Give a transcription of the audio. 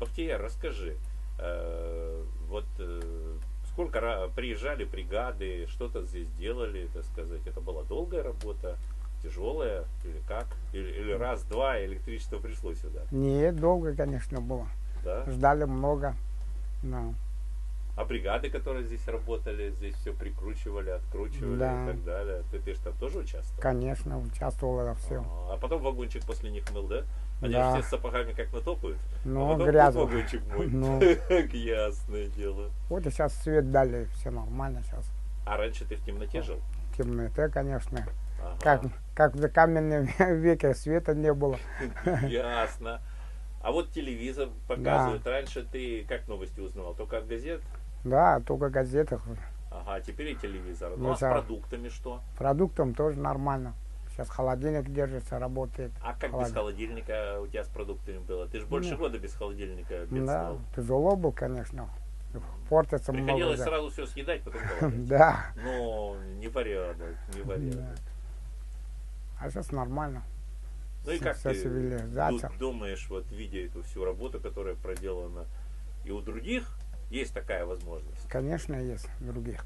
Бахтияр, расскажи, вот сколько приезжали бригады, что-то здесь делали, так сказать, это была долгая работа, тяжелая или как? Или раз-два электричество пришло сюда? Нет, долго, конечно, было. Да? Ждали много. Да. А бригады, которые здесь работали, здесь все прикручивали, откручивали Да. и так далее. Ты же там тоже участвовал? Конечно, участвовал во всем. А потом вагончик после них мыл, да? Они же Да. все с сапогами как натопают, а Ну, потом грязно. тут вагончик моет. Ну. Ясное дело. Вот и сейчас свет дали, все нормально сейчас. А раньше ты в темноте жил? Темнота, конечно. Ага. Как в каменном веке света не было. Ясно. А вот телевизор показывают. Раньше ты как новости узнавал? Только от газет? Да, только в газетах. Ага, теперь и телевизор. Ну Ну, а с да. продуктами что? Продуктом тоже нормально. Сейчас холодильник держится, работает. А как без холодильника у тебя с продуктами было? Ты же больше года без холодильника Да, бедствовал. тяжело был, конечно. Портится много. Приходилось да. сразу все съедать, потом голодать. Да. Но не порядок, не порядок. Да. А сейчас нормально. Ну и как Вся ты цивилизация. думаешь, вот видя эту всю работу, которая проделана, и у других есть такая возможность? Конечно, есть других.